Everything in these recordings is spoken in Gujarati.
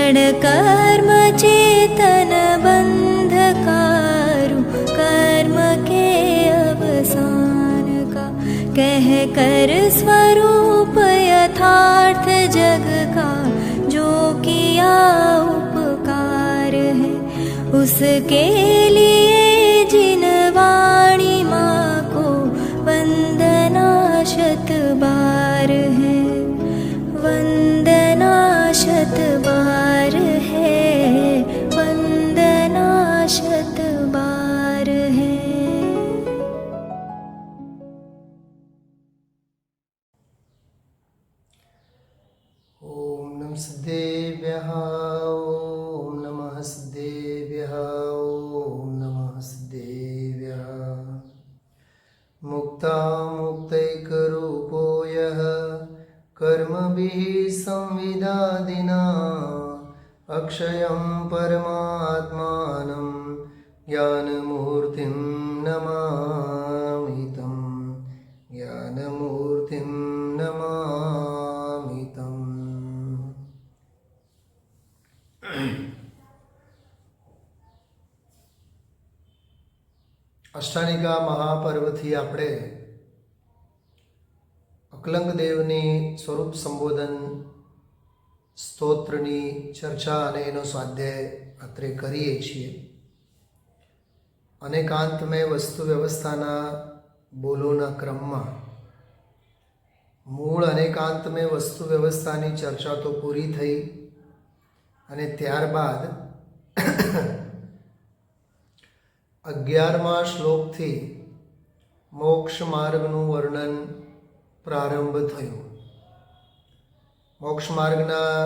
जड़ कर्म चेतन बंधकारु कर्म के अवसान का, कह कर स्वरूप यथार्थ जग का जो किया उपकार है, उसके लिए जिन वाणी माँ को वंदना शत बार है, वंदना शत बार है, वंदना शत बार है। ओम नमः सिद्धेभ्यः, ओम नमः सिद्धेभ्यः, ओम नमः सिद्धेभ्यः। मुक्तामुक्तैकरूपो यः कर्मभिः संविदादिना, अक्षयं परमात्मानं ज्ञानमूर्तिं नमामि तं, ज्ञानमूर्तिं नमामि तं। અષ્ટાનિકા મહાપર્વથી આપણે અકલંગ દેવની સ્વરૂપ સંબોધન સ્તોત્રની ચર્ચા અને એનો સ્વાધ્યાય અત્રે કરીએ છીએ. અનેકાંતમય વસ્તુ વ્યવસ્થાના બોલોના ક્રમમાં મૂળ અનેકાંતમય વસ્તુ વ્યવસ્થાની ચર્ચા તો પૂરી થઈ અને ત્યારબાદ 11મા શ્લોકથી મોક્ષ માર્ગનું વર્ણન પ્રારંભ થયું. મોક્ષ માર્ગના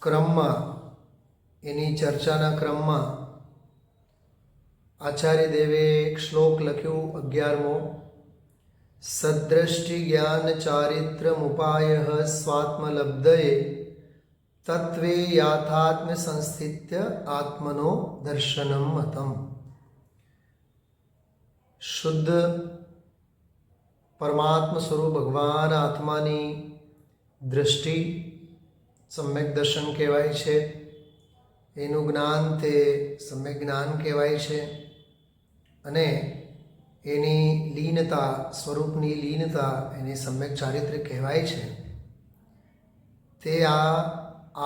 ક્રમમાં, એની ચર્ચાના ક્રમમાં આચાર્ય દેવે એક શ્લોક લખ્યું 11મો. સદ્રષ્ટિ જ્ઞાન ચારિત્રમુપાયઃ સ્વાત્મલબ્ધયે તત્વે યાથાત્મ સંસ્થિત્ય આત્મનો દર્શનમ મતમ. શુદ્ધ પરમાત્મ સ્વરૂપ ભગવાન આત્માની દૃષ્ટિ સમ્યક દર્શન કહેવાય છે. એનું જ્ઞાન તે સમ્યક જ્ઞાન કહેવાય છે. અને એની લીનતા, સ્વરૂપની લીનતા, એને સમ્યક ચારિત્ર્ય કહેવાય છે. તે આ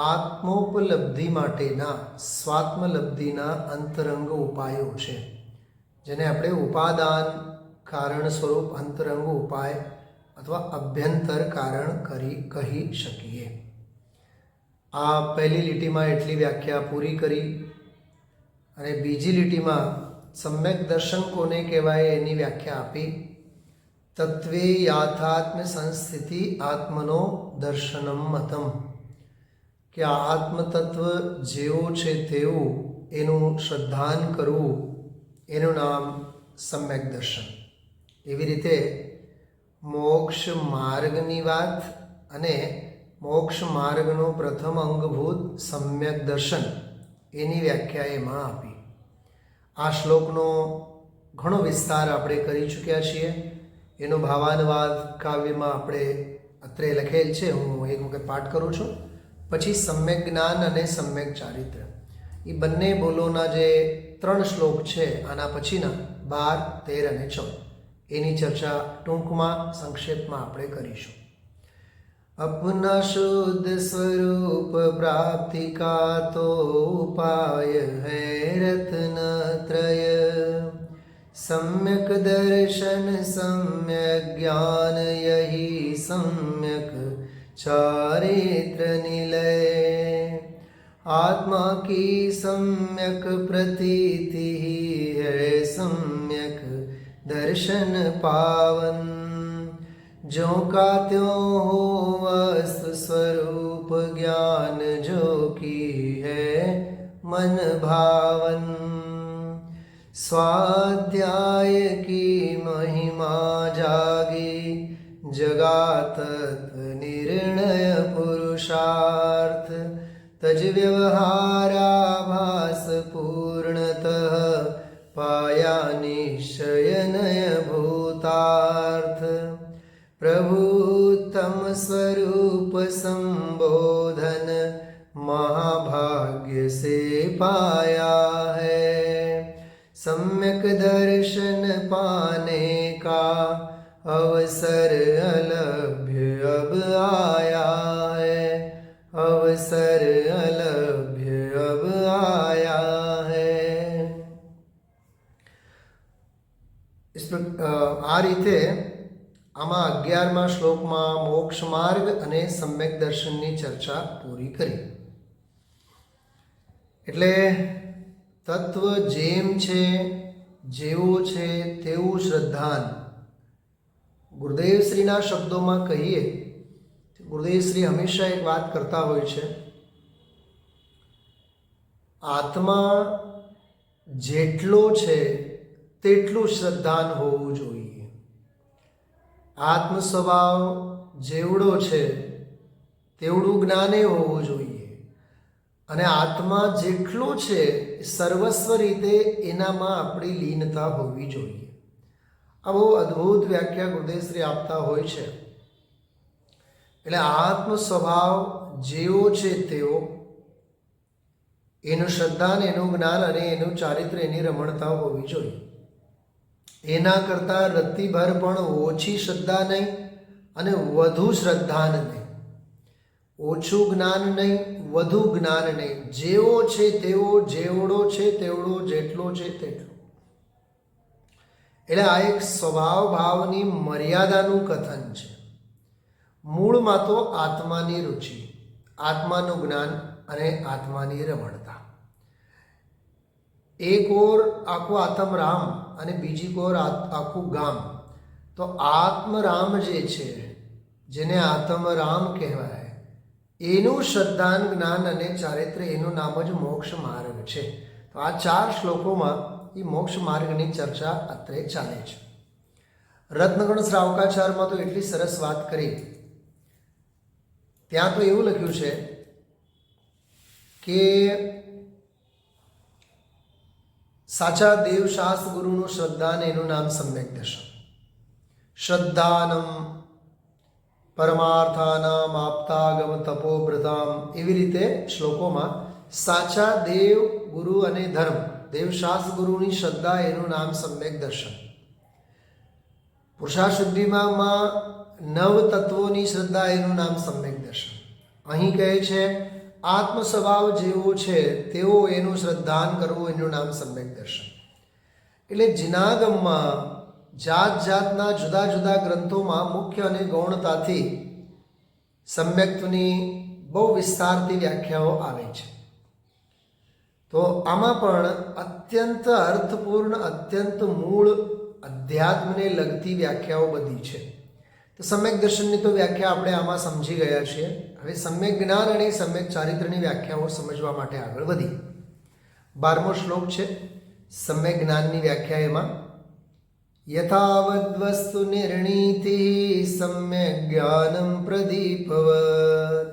આત્મોપલબ્ધિ માટેના, સ્વાત્મલબ્ધિના અંતરંગ ઉપાયો છે, જેને આપણે ઉપાદાન કારણ સ્વરૂપ અંતરંગ ઉપાય અથવા અભ્યંતર કારણ કહી શકીએ. આ પહેલી લીટીમાં એટલી વ્યાખ્યા પૂરી કરી અને બીજી લીટીમાં સમ્યક દર્શન કોને કહેવાય એની વ્યાખ્યા આપી. તત્વે યાથાત્મ સંસ્થિતિ આત્મનો દર્શનમ મતમ, કે આ આત્મતત્વ જેવો છે તેવું એનું શ્રદ્ધાન કરવું, એનું નામ સમ્યક દર્શન. એવી રીતે મોક્ષ માર્ગની વાત અને મોક્ષ માર્ગનો પ્રથમ અંગભૂત સમ્યક દર્શન, એની વ્યાખ્યા એમાં આપી. આ શ્લોકનો ઘણો વિસ્તાર આપણે કરી ચૂક્યા છીએ. એનો ભાવાનુવાદ કાવ્યમાં આપણે અત્રે લખેલ છે. હું એક વખત પાઠ કરું છું, પછી સમ્યક જ્ઞાન અને સમ્યક ચારિત્ર્ય, એ બંને બોલોના જે 3 શ્લોક છે, આના પછીના 12, 13 અને 14, એની ચર્ચા ટૂંકમાં સંક્ષેપમાં આપણે કરીશું. अपना शुद्ध स्वरूप प्राप्ति का तो उपाय है रत्न त्रय, सम्यक दर्शन सम्यक ज्ञान यही सम्यक चारित्र निलय, आत्मा की सम्यक प्रतीति ही है सम्यक दर्शन पावन, जो का त्यों हो वस्तु स्वरूप ज्ञान जो की है मन भावन, स्वाध्याय की महिमा जागी जगात निर्णय पुरुषार्थ, तज व्यवहाराभास पूर्णतः पाया निश्चयनय भूतार्थ, प्रभुत्तम स्वरूप संबोधन महाभाग्य से पाया है। सम्यक दर्शन पाने का अवसर अलभ्य अब आया है, अवसर अलभ्य अब आया है। આ રીતે આમાં 11મા શ્લોકમાં મોક્ષ માર્ગ અને સમ્યક દર્શનની ચર્ચા પૂરી કરી. એટલે તત્વ જેમ છે, જેવો છે તેવું શ્રદ્ધાન. ગુરુદેવશ્રીના શબ્દોમાં કહીએ, ગુરુદેવશ્રી હંમેશા એક વાત કરતા હોય છે, આત્મા જેટલો છે તેટલું શ્રદ્ધાન હોવું જોઈએ. આત્મ સ્વભાવ જેવડો છે તેવડું જ્ઞાને હોવું જોઈએ. અને આત્મા જેટલો છે સર્વસ્વ રીતે એનામાં આપણી લીનતા હોવી જોઈએ. આ બહુ અદ્ભુત વ્યાખ્યા ગુરુદેવશ્રી આપતા હોય છે. એટલે આત્મ સ્વભાવ જેવો છે તેવો, એનું શ્રદ્ધાન, એનું જ્ઞાન અને એનું ચારિત્ર્ય, એની રમણતા હોવી જોઈએ. એના કરતાં રત્તીભર પણ ઓછી શ્રદ્ધા નહીં અને વધુ શ્રદ્ધાન નહીં. ઓછું જ્ઞાન નહીં, વધુ જ્ઞાન નહીં. જેવો છે તેવો, જેવડો છે તેવડો, જેટલો છે તેટલો. એટલે આ એક સ્વભાવ ભાવની મર્યાદાનું કથન છે. મૂળમાં તો આત્માની રુચિ, આત્માનું જ્ઞાન અને આત્માની રમણતા. એક ઓર આખું આત્મરામ અને બીજી ઓર આખું ગામ. તો આત્મરામ જે છે, જેને આત્મરામ કહેવાય, એનું શ્રદ્ધાન, જ્ઞાન અને ચારિત્ર્ય, એનું નામ જ મોક્ષ માર્ગ છે. તો આ 4 શ્લોકોમાં એ મોક્ષ માર્ગની ચર્ચા અત્રે ચાલે છે. રત્નગણ શ્રાવકાચારમાં તો એટલી સરસ વાત કરી. ત્યાં તો એવું લખ્યું છે કે સાચા દેવશાસ્ત્ર ગુરુનું શ્રદ્ધાન, એનું નામ સમ્યક દર્શન. શ્રદ્ધાનમ પરમાર્થાનામ આપતાગમ તપોવ્રતામ. એવી રીતે શ્લોકોમાં સાચા દેવ, ગુરુ અને ધર્મ, દેવશાસ્ત્ર ગુરુની શ્રદ્ધા, એનું નામ સમ્યક દર્શન. પુરુષાશુદ્ધિમાં 9 તત્વોની શ્રદ્ધા, એનું નામ સમ્યક દર્શન. અહીં કહે છે આત્મ સ્વભાવ જેવો છે તેવો એનું શ્રદ્ધાન કરવું, એનું નામ સમ્યક દર્શન. એટલે જિનાગમમાં જાત જાતના જુદા જુદા ગ્રંથોમાં મુખ્ય અને ગૌણતાથી સમ્યક્ત્વની બહુ વિસ્તારથી વ્યાખ્યાઓ આવે છે. તો આમાં પણ અત્યંત અર્થપૂર્ણ, અત્યંત મૂળ અધ્યાત્મને લગતી વ્યાખ્યાઓ બધી છે. તો સમ્યક દર્શનની તો વ્યાખ્યા આપણે આમાં સમજી ગયા છીએ. હવે સમ્યક જ્ઞાન અને સમ્યક ચારિત્ર્યની વ્યાખ્યાઓ સમજવા માટે આગળ વધી. 12મો શ્લોક છે સમ્યક જ્ઞાનની વ્યાખ્યા. એમાં યથાવદ વસ્તુ નિર્ણીતિ સમ્યક જ્ઞાનમ પ્રદીપવત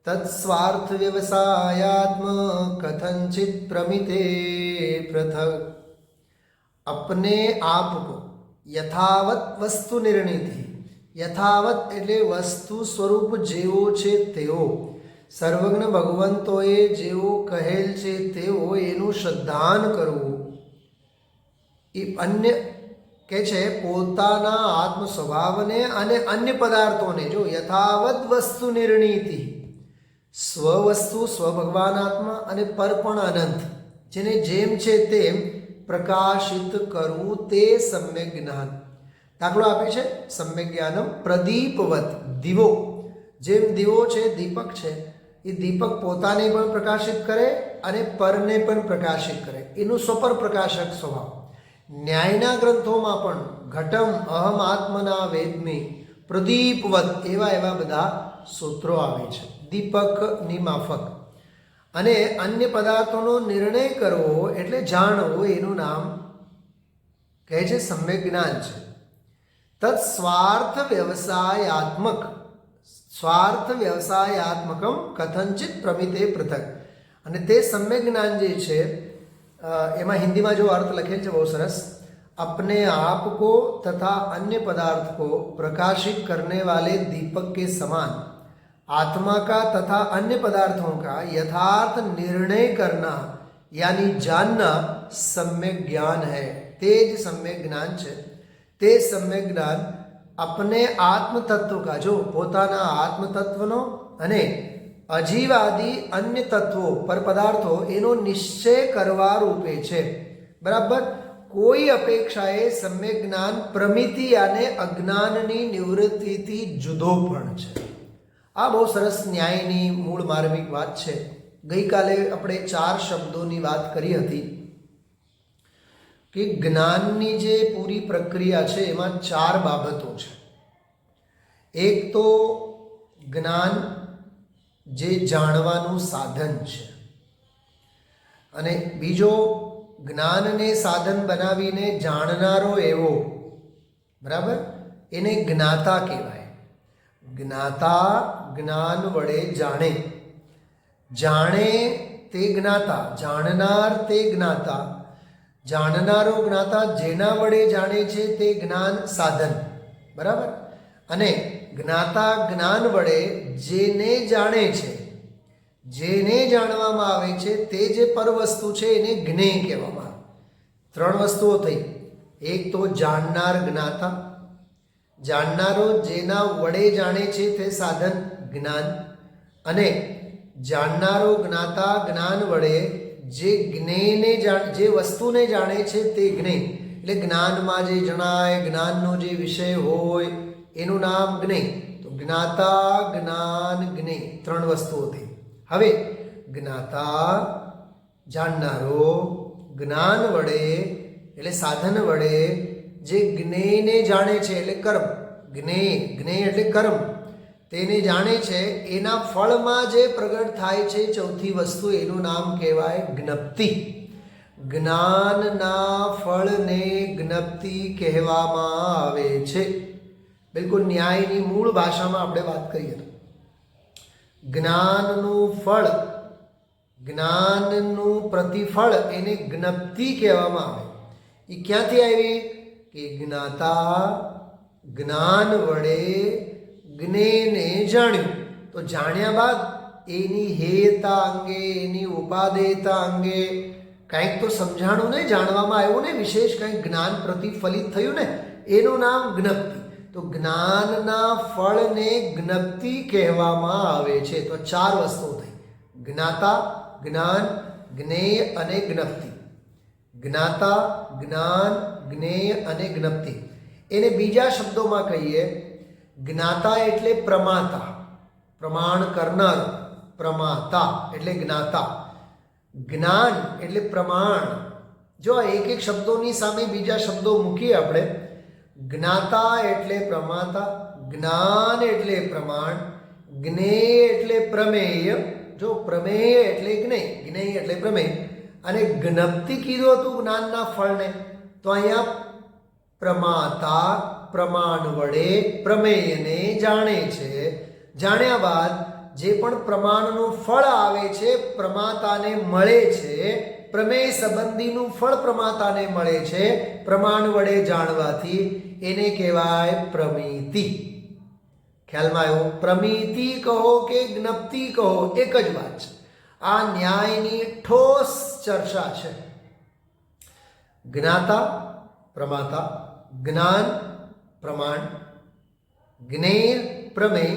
તત્સ્વાર્થ વ્યવસાયાત્મ કથંચિત પ્રમિતે પૃથક. अपने आप को यथावत वस्तु निर्णिति. યથાવત એટલે વસ્તુ સ્વરૂપ જેવો છે તેવો, સર્વજ્ઞ ભગવંતોએ જેવો કહેલ છે તેવો એનું શ્રદ્ધાન કરવું. એ અન્ય કે છે પોતાના આત્મ સ્વભાવને અને અન્ય પદાર્થોને. જો યથાવત વસ્તુ નિર્ણિતિ, સ્વવસ્તુ, સ્વભગવાનાત્મા અને પર પણ અનંત, જેને જેમ છે તેમ પ્રકાશિત કરવું, તે સમ્યક જ્ઞાન. દાખલો આપે છે સમ્યક જ્ઞાનમ પ્રદીપવત. દીવો, જેમ દીવો છે, દીપક છે, એ દીપક પોતાને પણ પ્રકાશિત કરે અને પરને પણ પ્રકાશિત કરે, એનું સ્વપર પ્રકાશક સ્વભાવ. ન્યાયના ગ્રંથોમાં પણ ઘટમ અહમ આત્મના વેદમી પ્રદીપવત એવા બધા સૂત્રો આવે છે, દીપકની માફક. અને અન્ય પદાર્થોનો નિર્ણય કરવો એટલે જાણવું, એનું નામ કહે છે સમ્યક જ્ઞાન છે. તત્ સ્વાર્થ વ્યવસાયાત્મક, સ્વાર્થ વ્યવસાયાત્મકમ કથંચિત પ્રમિતે પૃથક. અને તે સમ્યક જ્ઞાન જે છે એમાં હિન્દીમાં જો અર્થ લખેલ છે બહુ સરસ, अपने आप को तथा अन्य पदार्थ को प्रकाशित करने वाले दीपक के समान आत्मा का तथा अन्य पदार्थों का यथार्थ निर्णय करना यानी जानना सम्यक ज्ञान है। તે જ સમ્યક જ્ઞાન છે। તે સમ્યક જ્ઞાન अपने आत्म तत्व का जो પોતાના आत्म तत्वનો અને અજીવાદી अन्य तत्वों पर पदार्थों એનો નિશ્ચય કરવા રૂપે છે। બરાબર। કોઈ અપેક્ષાએ સમ્યક જ્ઞાન પ્રમિતિ અને અજ્ઞાનની નિવૃત્તિથી જુદો પણ છે। આ બહુ સરસ ન્યાયની મૂળ માર્મિક વાત છે। ગઈકાલે આપણે 4 શબ્દોની વાત કરી હતી કે જ્ઞાનની જે પૂરી પ્રક્રિયા છે એમાં 4 બાબતો છે। એક તો જ્ઞાન જે જાણવાનું સાધન છે અને બીજો જ્ઞાનને સાધન બનાવીને જાણનારો એવો, બરાબર, એને જ્ઞાતા કહેવાય। જ્ઞાતા જ્ઞાન વડે જાણે, જાણે તે જ્ઞાતા, જાણનાર તે જ્ઞાતા, જાણનારો જ્ઞાતા જેના વડે જાણે છે તે જ્ઞાન સાધન, બરાબર। અને જ્ઞાતા જ્ઞાન વડે જેને જાણે છે, જેને જાણવામાં આવે છે તે જે પરવસ્તુ છે એને જ્ઞેય કહેવામાં આવે। 3 વસ્તુઓ થઈ। એક તો જાણનાર જ્ઞાતા, જાણનારો જેના વડે જાણે છે તે સાધન જ્ઞાન, અને જાણનારો જ્ઞાતા જ્ઞાન વડે જે જ્ઞેયને જે વસ્તુને જાણે છે તે જ્ઞેય, એટલે જ્ઞાનમાં જે જણાય, જ્ઞાનનો જે વિષય હોય એનું નામ જ્ઞેય। તો જ્ઞાતા જ્ઞાન જ્ઞેય 3 વસ્તુઓ થઈ। હવે જ્ઞાતા જાણનારો જ્ઞાન વડે એટલે સાધન વડે જે જ્ઞેયને જાણે છે એટલે કર્મ, જ્ઞેય જ્ઞેય એટલે કર્મ, તેને જાણે છે એના ફળમાં જે પ્રગટ થાય છે ચોથી વસ્તુ એનું નામ કહેવાય જ્ઞપ્તિ। જ્ઞાનના ફળને જ્ઞપ્તિ કહેવામાં આવે છે। બિલકુલ ન્યાયની મૂળ ભાષામાં આપણે વાત કરીએ તો જ્ઞાનનું ફળ, જ્ઞાનનું પ્રતિફળ એને જ્ઞપ્તિ કહેવામાં આવે। એ ક્યાંથી આવી કે જ્ઞાતા જ્ઞાન વડે જ્ઞેયને જાણ્યું, તો જાણ્યા બાદ એની હેયતા અંગે, એની ઉપાદેયતા અંગે કંઈક તો સમજાણું ને, જાણવામાં આવ્યું ને, વિશેષ કંઈક જ્ઞાન પ્રતિફલિત થયું ને, એનું નામ જ્ઞપ્તિ। તો જ્ઞાનના ફળને જ્ઞપ્તિ કહેવામાં આવે છે। તો 4 વસ્તુઓ થઈ: જ્ઞાતા, જ્ઞાન, જ્ઞેય અને જ્ઞપ્તિ। જ્ઞાતા, જ્ઞાન, જ્ઞેય અને જ્ઞપ્તિ। એને બીજા શબ્દોમાં કહીએ, જ્ઞાતા એટલે પ્રમાતા, પ્રમાણ કરનાર, પ્રમાતા એટલે જ્ઞાતા। જ્ઞાન એટલે પ્રમાણ। જો એક એક શબ્દોની સામે બીજા શબ્દો મૂકીએ આપણે, જ્ઞાતા એટલે પ્રમાતા, જ્ઞાન એટલે પ્રમાણ, જ્ઞેય એટલે પ્રમેય, જો પ્રમેય એટલે જ્ઞેય, જ્ઞેય એટલે પ્રમેય, અને જ્ઞપ્તિ કીધું હતું જ્ઞાનના ફળને, તો અહીંયા પ્રમાતા પ્રમાણ વડે પ્રમેયને જાણે છે। જાણ્યા બાદ જે પણ પ્રમાણનું ફળ આવે છે પ્રમાતાને મળે છે, પ્રમેય સંબંધીનું ફળ પ્રમાતાને મળે છે પ્રમાણ વડે જાણવાથી, એને કહેવાય પ્રમિતિ। ખ્યાલમાં આવ્યો? પ્રમિતિ કહો કે જ્ઞપ્તિ કહો એક જ વાત છે। આ ન્યાયની ઠોસ ચર્ચા છે। જ્ઞાતા પ્રમાતા, જ્ઞાન પ્રમાણ, જ્ઞેય પ્રમેય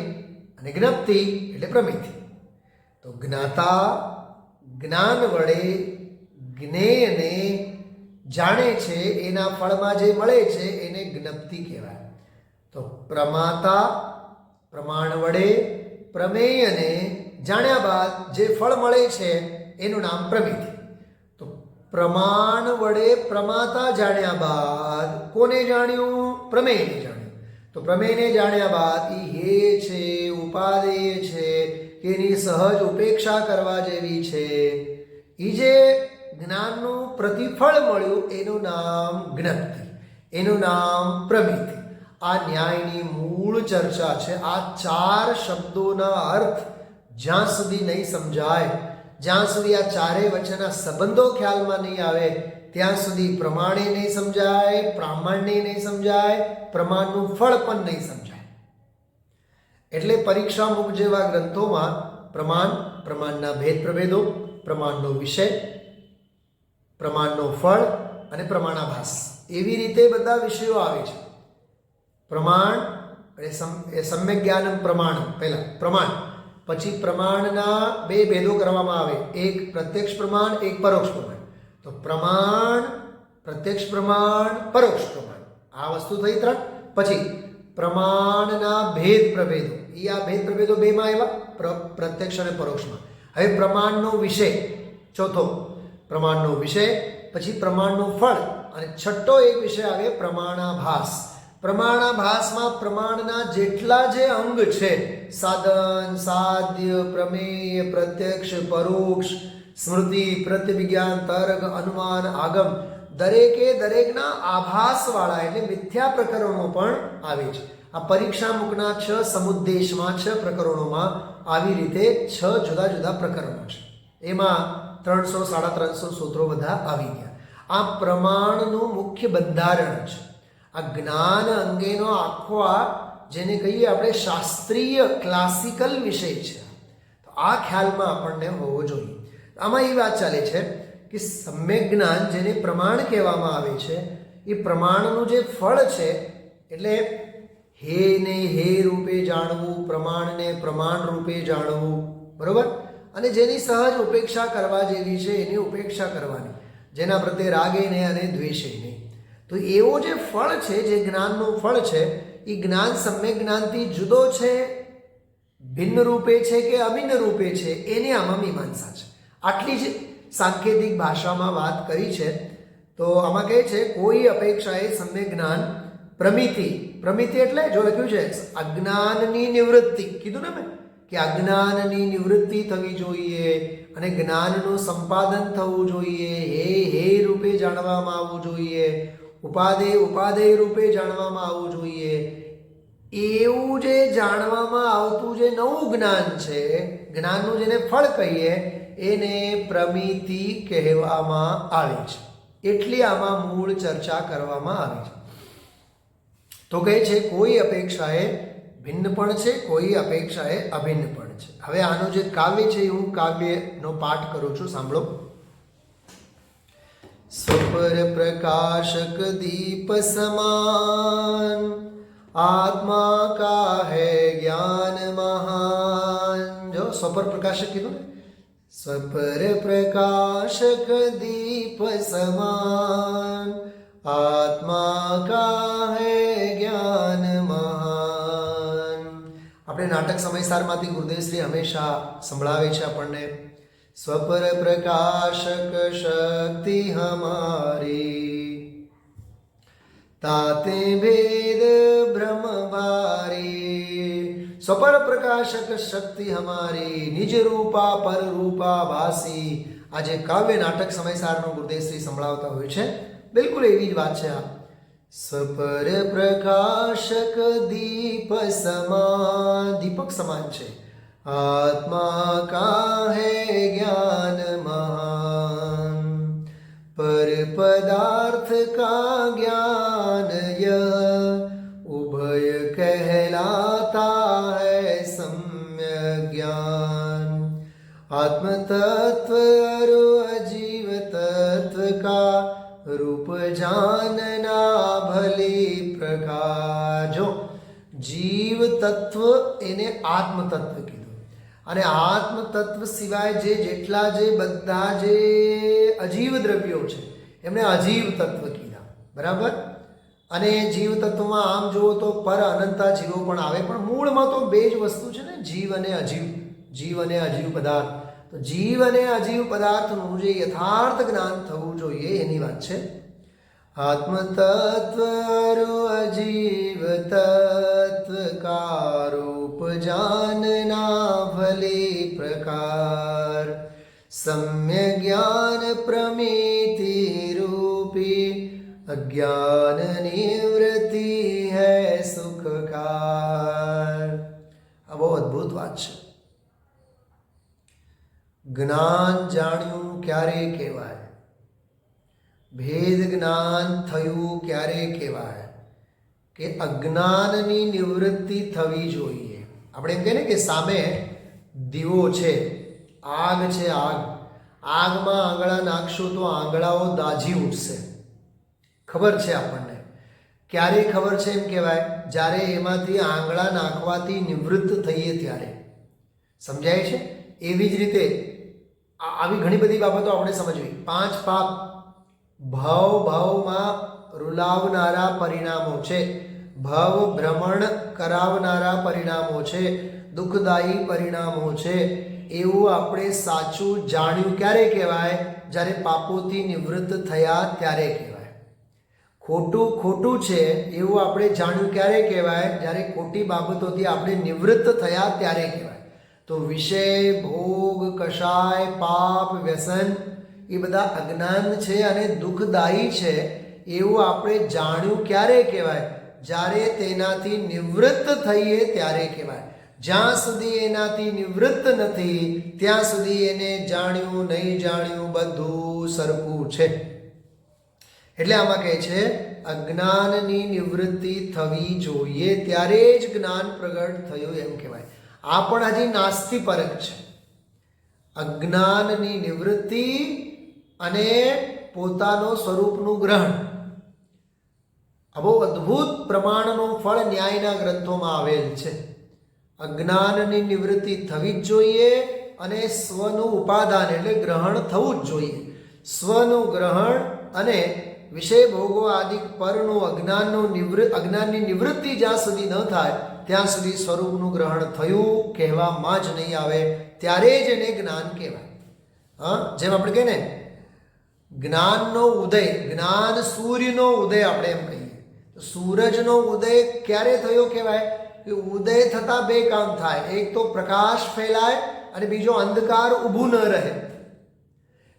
અને જ્ઞપ્તિ એટલે પ્રમિતિ। તો જ્ઞાતા જ્ઞાન વડે જ્ઞેયને જાણે છે, એના ફળમાં જે મળે છે એને જ્ઞપ્તિ કહેવાય। તો પ્રમાતા પ્રમાણ વડે પ્રમેયને જાણ્યા બાદ જે ફળ મળે છે એનું નામ પ્રમિતિ। તો પ્રમાણ વડે પ્રમાતા જાણ્યા બાદ કોને જાણ્યું? પ્રમેયને જાણ્યું। તો પ્રમેયને જાણ્યા બાદ એ હે છે, ઉપાદેય છે, કે એની સહજ ઉપેક્ષા કરવા જેવી છે, એ જે જ્ઞાનનું પ્રતિફળ મળ્યું એનું નામ જ્ઞપ્તિ, એનું નામ પ્રમિતિ। આ ન્યાયની મૂળ ચર્ચા છે। આ 4 શબ્દોના અર્થ જ્યાં સુધી નહીં સમજાય, જ્યાં સુધી આ ચારેય વચ્ચેના સંબંધો ખ્યાલમાં નહીં આવે, ત્યાં સુધી પ્રમાણે નહીં સમજાય, પ્રામાણ્ય નહીં સમજાય, પ્રમાણનું ફળ પણ નહીં સમજાય। એટલે પરીક્ષામુખ જેવા ગ્રંથોમાં પ્રમાણ, પ્રમાણના ભેદ પ્રભેદો, પ્રમાણનો વિષય, પ્રમાણનો ફળ અને પ્રમાણાભાસ એવી રીતે બધા વિષયો આવે છે. પ્રમાણ એ સમ્યક જ્ઞાનમ પ્રમાણ, પહેલા પ્રમાણ, પછી પ્રમાણના બે ભેદો કરવામાં આવે, એક પ્રત્યક્ષ પ્રમાણ, એક પરોક્ષ પ્રમાણ. તો પ્રમાણ, પ્રત્યક્ષ પ્રમાણ, પરોક્ષ પ્રમાણ, આ વસ્તુ થઈ 3. પછી પ્રમાણના ભેદ પ્રભેદો, આ ભેદ પ્રભેદો બેમાં આવ્યા, પ્રત્યક્ષ અને પરોક્ષમાં. હવે પ્રમાણનો વિષય, ચોથો પ્રમાણનો વિષય, પછી પ્રમાણનું ફળ, અને છઠ્ઠો એક વિષય આવે પ્રમાણાભાસ. પ્રમાણાભાસમાં પ્રમાણના જેટલા જે અંગ છે, સાધન, સાધ્ય, પ્રમેય, પ્રત્યક્ષ, પરોક્ષ, સ્મૃતિ, પ્રત્યવિજ્ઞાન, તર્ક, અનુમાન, આગમ, દરેકે દરેકના આભાસવાળા એટલે મિથ્યા પ્રકરણો પણ આવે છે. આ પરીક્ષામુખના 6 સમુદ્દેશમાં 6 પ્રકરણોમાં આવી રીતે 6 જુદા જુદા પ્રકરણો છે. એમાં 300 350 સૂત્રો બધા આવી ગયા. આ પ્રમાણનું મુખ્ય બંધારણ છે. આ જ્ઞાન અંગેનો આખો જેને કહીએ આપણે શાસ્ત્રીય ક્લાસિકલ વિષય છે. તો આ ખ્યાલમાં આપણને હોવો જોઈએ. આમાં એ વાત ચાલે છે કે સમ્યક જ્ઞાન જેને પ્રમાણ કહેવામાં આવે છે, એ પ્રમાણનું જે ફળ છે, એટલે હે ને હે રૂપે જાણવું, પ્રમાણને પ્રમાણ રૂપે જાણવું, બરોબર, અને જેની સહજ ઉપેક્ષા કરવા જેવી છે એની ઉપેક્ષા કરવાની, જેના પ્રત્યે રાગે નહીં અને દ્વેષે નહીં. તો એવો જે ફળ છે, જે જ્ઞાનનું ફળ છે, એ જ્ઞાન સમ્યક જ્ઞાનથી જુદો છે, ભિન્ન રૂપે છે કે અભિન્ન રૂપે છે, એની આમાં મીમાંસા છે. આટલી જ સાંકેતિક ભાષામાં વાત કરી છે. તો આમાં કહે છે કોઈ અપેક્ષાએ સમ્યક જ્ઞાન પ્રમિતિ, પ્રમિતિ એટલે જો લખ્યું છે અજ્ઞાનની નિવૃત્તિ, કીધું ને મેં કે અજ્ઞાનની નિવૃત્તિ થવી જોઈએ અને જ્ઞાનનું સંપાદન થવું જોઈએ, હે રૂપે જાણવામાં આવવું જોઈએ, ઉપાદેય રૂપે જાણવામાં આવવું જોઈએ. એવું જે જાણવામાં આવતું જે નવું જ્ઞાન છે, જ્ઞાનનું જેને ફળ કહીએ, એને પ્રમિતિ કહેવામાં આવે છે. એટલી આમાં મૂળ ચર્ચા કરવામાં આવી છે. તો કહે છે કોઈ અપેક્ષાએ ભિન્ન પણ છે, કોઈ અપેક્ષાએ અભિન્ન પણ છે. હવે આનું જે કાવ્ય છે હું કાવ્યનો પાઠ કરું છું, સાંભળો. સ્વપર પ્રકાશક દીપ સમાન આત્મા કા હૈ જ્ઞાન મહાન. જો સ્વપર પ્રકાશક કીધું ને, સ્વપર પ્રકાશક દીપ સમાન આત્મા કા હૈ જ્ઞાન મહાન. આપણે નાટક સમયસારમાંથી ગુરુદેવશ્રી હંમેશા સંભળાવે છે આપણને, સ્વપર પ્રકાશક શક્તિ હમારી તાતે ભેદ બ્રહ્મ ભારી. સ્વપર પ્રકાશક શક્તિ હમારી નિજ રૂપા પર રૂપા ભાસી. આ જે કાવ્ય નાટક સમયસારનો ગુરુદેવશ્રી સંભળાવતા હોય છે, બિલકુલ એવી જ વાત છે. આ સ્વપર પ્રકાશક દીપ સમાન, દીપક સમાન છે, આત્મા કા હૈ જ્ઞાન મહાન, પર પદાર્થ કા જ્ઞાન ઉભય કહેલાતા હૈ સમ્યક જ્ઞાન. आत्म तत्व और अजीव तत्व का रूप जानना भली प्रकार. जो जीव तत्व એને આત્મ તત્વ કીધું, અને આત્મ તત્વ સિવાય જે જેટલા જે બધા જે અજીવ દ્રવ્યો છે એમને અજીવ તત્વ કીધા, બરાબર. અને જીવ તત્વમાં આમ જુઓ તો પર અનંતા જીવો પણ આવે, પણ મૂળમાં તો બે જ વસ્તુ છે ને, જીવ અને અજીવ, જીવ અને અજીવ પદાર્થ. તો જીવ અને અજીવ પદાર્થનું જે યથાર્થ જ્ઞાન થવું જોઈએ એની વાત છે. આત્મ તત્વ અજીવ તત્વ કા રૂપ જાનના ભલી પ્રકાર, સમ્ય જ્ઞાન પ્રમિતિ રૂપી અજ્ઞાન નિવૃત્તિ હૈ સુખકાર. આ બહુ અદ્ભુત વાત છે. જ્ઞાન જાણ્યું ક્યારે કહેવાય, ભેદ જ્ઞાન થયું ક્યારે કહેવાય, કે અજ્ઞાનની નિવૃત્તિ થવી જોઈએ. આપણે એમ કહીએ ને કે સામે દીવો છે, આગ છે, આગમાં આંગળા નાખશો તો આંગળાઓ દાઝી ઉઠશે. ખબર છે આપણને. ક્યારે ખબર છે એમ કહેવાય? જ્યારે એમાંથી આંગળા નાખવાથી નિવૃત્ત થઈએ ત્યારે. સમજાય છે? એવી જ રીતે આવી ઘણી બધી બાબતો આપણે સમજવી. 5 પાપ ભાવમાં રૂલાવનારા પરિણામો છે, ભાવ ભ્રમણ કરાવનારા પરિણામો છે, દુઃખદાયી પરિણામો છે. એવું આપણે સાચું જાણ્યું ક્યારે કહેવાય? જ્યારે પાપોથી નિવૃત્ત થયા ત્યારે કહેવાય. ખોટું છે એવું આપણે જાણ્યું ક્યારે કહેવાય? જ્યારે ખોટી બાબતોથી આપણે નિવૃત્ત થયા ત્યારે કહેવાય. તો વિષય, ભોગ, કષાય, પાપ, વ્યસન એ બધા અજ્ઞાન છે અને દુઃખદાયી છે એવું આપણે જાણ્યું ક્યારે કહેવાય? જ્યારે તેનાથી નિવૃત્ત થઈએ ત્યારે કહેવાય. જ્યાં સુધી એનાથી નિવૃત્ત નથી ત્યાં સુધી એને જાણ્યું નહીં જાણ્યું બધું સરખું છે. એટલે આમાં કહે છે અજ્ઞાનની નિવૃત્તિ થવી જોઈએ ત્યારે જ જ્ઞાન પ્રગટ થયું એમ કહેવાય. આ પણ હજી નાસ્તિપરક છે. અજ્ઞાનની નિવૃત્તિ અને પોતાનો સ્વરૂપનું ગ્રહણ. આ બહુ અદ્ભુત પ્રમાણનું ફળ ન્યાયના ગ્રંથોમાં આવેલ છે. અજ્ઞાનની નિવૃત્તિ થવી જ જોઈએ અને સ્વનું ઉપાદાન એટલે ગ્રહણ થવું જ જોઈએ. સ્વનું ગ્રહણ અને વિષય ભોગો આદિ પરનું અજ્ઞાનની નિવૃત્તિ જ્યાં સુધી ન થાય ત્યાં સુધી સ્વરૂપનું ગ્રહણ થયું કહેવામાં જ નહીં આવે. ત્યારે જ એને જ્ઞાન કહેવાય. જેમ આપણે કહીએ ને જ્ઞાનનો ઉદય, જ્ઞાન સૂર્યનો ઉદય આપણે એમ કહીએ. તો સૂરજનો ઉદય ક્યારે થયો કહેવાય? કે ઉદય થતા 2 કામ થાય. એક તો પ્રકાશ ફેલાય અને બીજો અંધકાર ઊભું ન રહે.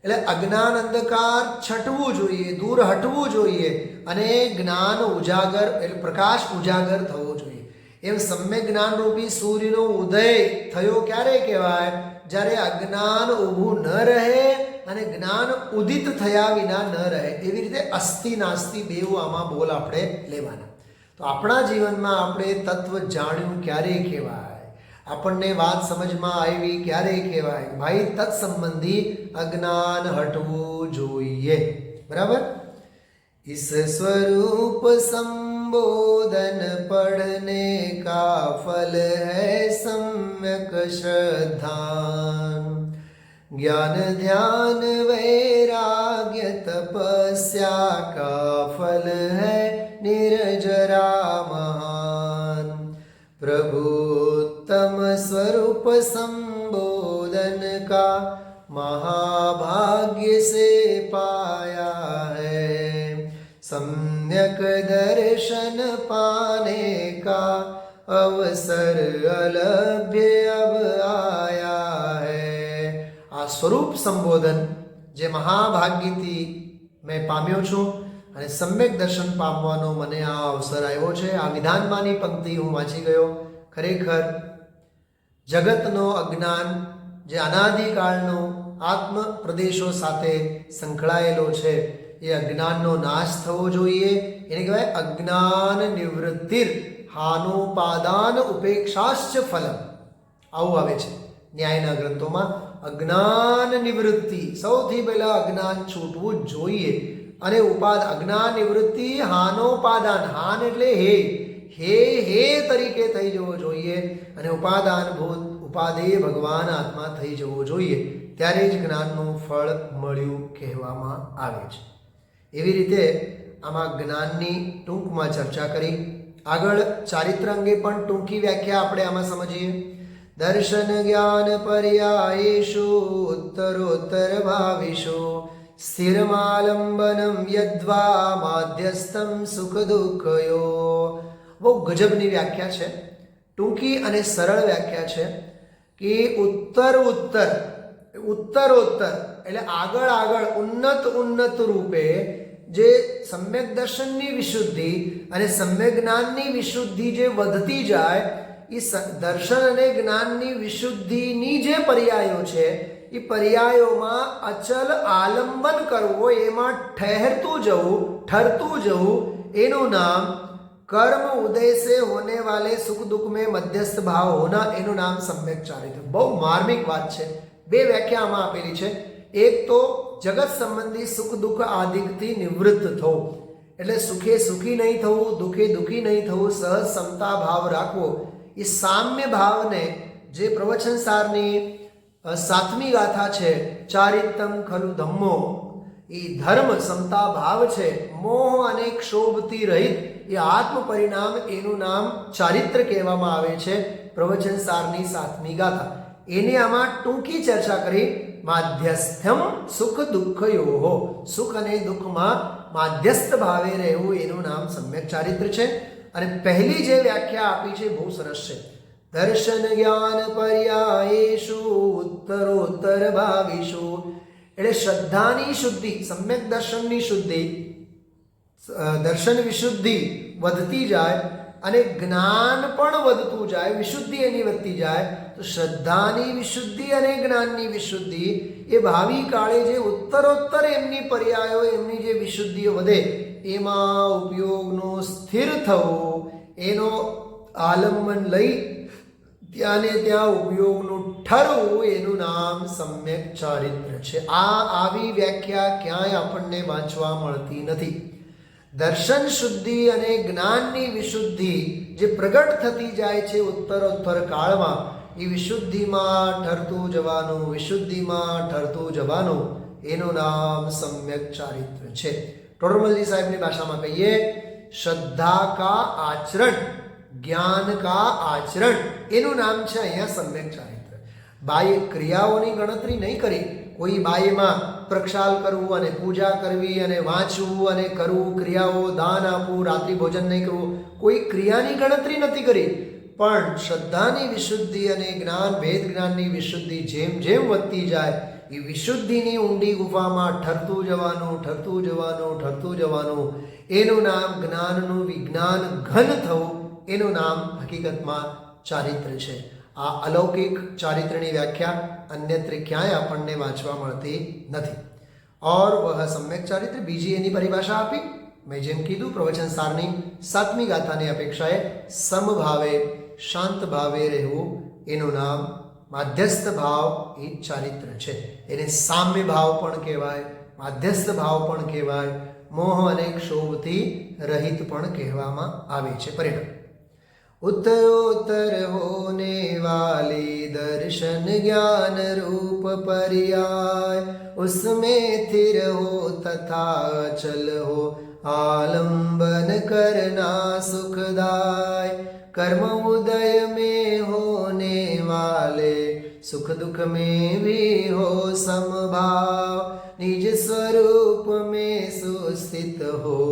એટલે અજ્ઞાન અંધકાર છટવું જોઈએ, દૂર હટવું જોઈએ અને જ્ઞાન ઉજાગર એટલે પ્રકાશ ઉજાગર થવો જોઈએ. એમ સમ્યક જ્ઞાન રૂપી સૂર્યનો ઉદય થયો ક્યારે કહેવાય? જ્યારે અજ્ઞાન ઊભું ન રહે અને જ્ઞાન ઉદિત થયા વિના ન રહે. એવી રીતે અસ્થિ નાસ્તિ બેઉ આમાં બોલ આપણે લેવાના. તો આપણા જીવનમાં આપણે તત્વ જાણ્યું ક્યારે કહેવાય? આપણને વાત સમજમાં આવી ક્યારે કહેવાય? ભાઈ તત્સંબંધી અજ્ઞાન હટવું જોઈએ. બરાબર? इस स्वरूप संबोधन पढ़ने का फल है सम्यक श्रद्धान, ज्ञान ध्यान वैराग्य तपस्या का फल है निर्जरा महान. प्रभुत्तम स्वरूप संबोधन का महाभाग्य से पाया है, सम्यक दर्शन पाने का अवसर अलभ्य अब आया है. આ સ્વરૂપ સંબોધન જે મહાભાગ્યથી મેં પામ્યો છું અને સમ્યક દર્શન પામવાનો મને આ અવસર આવ્યો છે. આ વિધાનમાંની પંક્તિ હું વાંચી ગયો. ખરેખર જગતનો અજ્ઞાન જે અનાદિકાળનો આત્મ પ્રદેશો સાથે સંકળાયેલો છે એ અજ્ઞાનનો નાશ થવો જોઈએ. એને કહેવાય અજ્ઞાન નિવૃત્તિર હાનોપાદાન ઉપેક્ષાશ્ચ ફલમ. આવું આવે છે ન્યાયના ગ્રંથોમાં. અજ્ઞાન નિવૃત્તિ, સૌથી પહેલા અજ્ઞાન છૂટવું જ જોઈએ. અને અજ્ઞાન નિવૃત્તિ હાનોપાદાન, હાન એટલે હે તરીકે થઈ જવો જોઈએ અને ઉપાદાન ભૂત ઉપાદેય ભગવાન આત્મા થઈ જવો જોઈએ. ત્યારે જ જ્ઞાનનું ફળ મળ્યું કહેવામાં આવે છે. એવી રીતે આમાં જ્ઞાનની ટૂંકમાં ચર્ચા કરી. આગળ ચારિત્ર અંગે પણ ટૂંકી વ્યાખ્યા આપણે આમાં સમજીએ. દર્શન જ્ઞાન પર્યાયેષુ ઉત્તરોત્તર ભાવિષુ સ્થિરમાલંબનમ યદ્વા માધ્યસ્થમ સુખ દુઃખયો. બહુ ગજબની વ્યાખ્યા છે, ટૂંકી અને સરળ વ્યાખ્યા છે કે ઉત્તરોત્તર એટલે આગળ ઉન્નત રૂપે જે સમ્યક દર્શનની વિશુદ્ધિ અને સમ્યક જ્ઞાનની વિશુદ્ધિ જે વધતી જાય, એ દર્શન અને જ્ઞાનની વિશુદ્ધિની જે પર્યાયો છે એ પર્યાયોમાં અચલ આલંબન કરવો, એમાં ઠરતું જવું એનું નામ कर्म उदय से होने वाले सुख दुख में मध्यस्थ भाव होना એનું નામ સમ્યક ચારિત્ર. બહુ માર્મિક વાત છે. બે વ્યાખ્યા આમાં આપેલી છે. એક તો જગત સંબંધી સુખ દુઃખ આદિકથી નિવૃત્ત થવું, એટલે સુખે સુખી નહીં થવું, દુઃખે દુઃખી નહીં થવું, સહજ સમતા ભાવ રાખવો. એ સામ્ય ભાવને જે પ્રવચન સારની 7મી ગાથા છે, ચારિત્રમ ખલુ ધમ્મો, એ ધર્મ સમતા ભાવ છે, મોહ અને ક્ષોભથી રહિત એ આત્મ પરિણામ, એનું નામ ચારિત્ર કહેવામાં આવે છે. પ્રવચન સારની 7મી ગાથા એને આમાં ટૂંકી ચર્ચા કરી. માધ્યસ્થમ સુખ દુઃખયોહો, સુખ અને દુઃખમાં માધ્યસ્થ ભાવે રહેવું એનું નામ સમ્યક ચારિત્ર છે. અને પહેલી જે વ્યાખ્યા આપી છે બહુ સરસ છે. દર્શન જ્ઞાન પર્યાયેષુ ઉત્તરોત્તર ભાવિષુ, એટલે શ્રદ્ધાની શુદ્ધિ, સમ્યક દર્શનની શુદ્ધિ, દર્શન વિશુદ્ધિ વધતી જાય અને જ્ઞાન પણ વધતું જાય, વિશુદ્ધિ એની વધતી જાય. તો શ્રદ્ધાની વિશુદ્ધિ અને જ્ઞાનની વિશુદ્ધિ એ ભાવિ કાળે જે ઉત્તરોત્તર એમની પર્યાયો, એમની જે વિશુદ્ધિઓ વધે એમાં ઉપયોગનો સ્થિર થવું, એનો આલંબન લઈ ત્યાં ને ત્યાં ઉપયોગનું ઠરવું, એનું નામ સમ્યક ચારિત્ર છે. આવી વ્યાખ્યા ક્યાંય આપણને વાંચવા મળતી નથી. દર્શન શુદ્ધિ અને જ્ઞાનની વિશુદ્ધિ જે પ્રગટ થતી જાય છે ઉત્તરોત્તર કાળમાં, એ વિશુદ્ધિમાં ઠરતું જવાનું, વિશુદ્ધિમાં ઠરતું જવાનું, એનું નામ સમ્યક ચારિત્ર છે. ટોડરમલજી સાહેબની ભાષામાં કહીએ, શ્રદ્ધા કા આચરણ, જ્ઞાન કા આચરણ, એનું નામ છે અહીંયા સમ્યક ચારિત્ર. બાહ્ય ક્રિયાઓની ગણતરી નહીં કરી. કોઈ બાહ્યમાં પ્રક્ષાલ કરવું અને પૂજા કરવી અને વાંચવું અને કરવું, ક્રિયાઓ, દાન આપવું, રાત્રિ ભોજન નહીં કરવું, કોઈ ક્રિયાની ગણતરી નથી કરી. પણ શ્રદ્ધાની વિશુદ્ધિ અને જ્ઞાન, ભેદ જ્ઞાનની વિશુદ્ધિ જેમ જેમ વધતી જાય, એ વિશુદ્ધિની ઊંડી ગુફામાં ઠરતું જવાનું, ઠરતું જવાનું, ઠરતું જવાનું, એનું નામ જ્ઞાનનું વિજ્ઞાન ઘન થવું, એનું નામ હકીકતમાં ચારિત્ર છે. આ અલૌકિક ચારિત્રની વ્યાખ્યા અન્યત્ર ક્યાંય આપણને વાંચવા મળતી નથી. और वह सम्यक चारित्र, બીજી એની પરિભાષા આપી મેં જેમ કીધું પ્રવચન સારની 7મી ગાથાની અપેક્ષાએ સમભાવે, શાંત ભાવે રહેવું, એનું નામ માધ્યસ્થ ભાવ એ ચારિત્ર છે. એને સામ્ય ભાવ પણ કહેવાય, માધ્યસ્થ ભાવ પણ કહેવાય, મોહ અને ક્ષોભથી રહિત પણ કહેવામાં આવે છે. પરિણામ उत्तरोत्तर होने वाली दर्शन ज्ञान रूप पर्याय, उसमें स्थिर हो तथा चल हो, आलंबन करना सुखदाय. कर्म उदय में होने वाले सुख दुख में भी हो समभाव, निज स्वरूप में सुस्थित हो,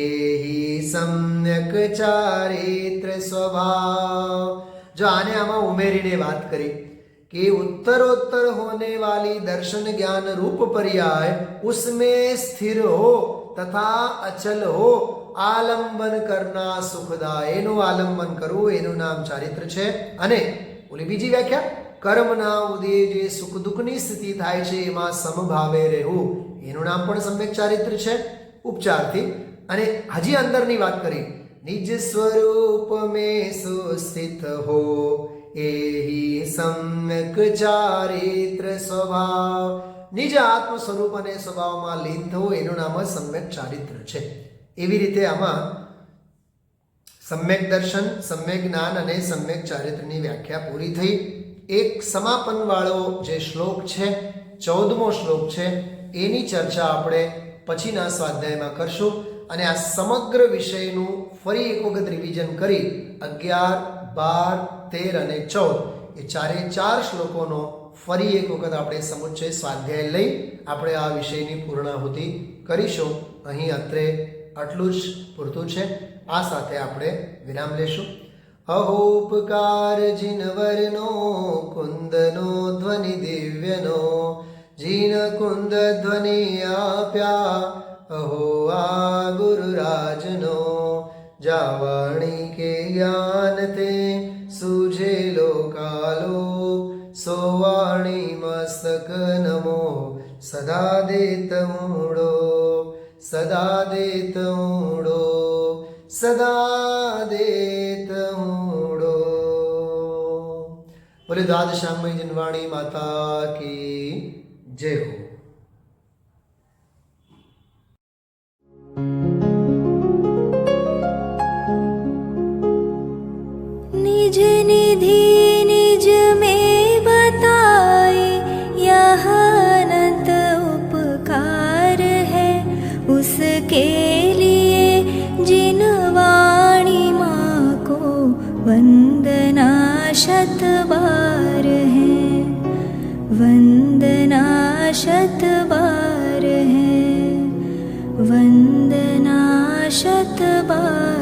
એહી સમ્યક ચારિત્ર સ્વભાવ. જો આને આમાં ઉમેરીને વાત કરી કે उत्तरोत्तर होने वाली दर्शन ज्ञान रूप पर्याय, उसमें स्थिर हो तथा अचल हो, आलंबन करना सुखदाय, એનું આલંબન કરવું, એનું નામ ચારિત્ર છે. અને ઓલી બીજી વ્યાખ્યા, કર્મના ઉદય જે સુખ દુઃખની સ્થિતિ થાય છે એમાં સમભાવે રહેવું, એનું નામ પણ સમ્યક ચારિત્ર છે. ઉપચારથી અને હજી અંદરની વાત કરી, નિજ સ્વરૂપ મેં સુસ્થિત હો, એહી સમ્યક ચારિત્ર સ્વભાવ. નિજ આત્મ સ્વરૂપ અને સ્વભાવમાં લીન થવું, એનું નામ સમ્યક ચારિત્ર છે. એવી રીતે આમાં સમ્યક દર્શન, સમ્યક જ્ઞાન અને સમ્યક ચારિત્રની વ્યાખ્યા પૂરી થઈ. એક સમાપન વાળો જે શ્લોક છે, 14મો શ્લોક છે, એની ચર્ચા આપણે પછીના સ્વાધ્યાયમાં કરશું. અને આ સમગ્ર વિષયનું ફરી એક વખત રિવિઝન કરી 11, 12, 13 અને 14 એ ચારે 4 શ્લોકોનો ફરી એક વખત આપણે સમુચ્ચય સ્વાધ્યાય લઈ આપણે આ વિષયની પૂર્ણાહુતિ કરીશું. અહીં અત્રે આટલું જ પૂરતું છે. આ સાથે આપણે વિરામ લેશું. અહોપકાર જીનવરનો કુંદનો ધ્વનિ દિવ્યનો, જીન કુંદ ધ્વનિ આપ્યા અહો આ ગુરુરાજનો, જાવાણી કે જ્ઞાન તે સુજેલો કાલો, સોવાણી મસ્તક નમો સદા દેત ઊંડો, સદા દેત ઊંડો, सदा देत मूढ़ो। बोले द्वादशांगमयी जिनवाणी माता की जय हो। निज निधि निज में बताए, यह अनंत उपकार है उसके लिए जिन वाणी माँ को वंदना शत बार है, वंदना शत बार है, वंदना शत बार।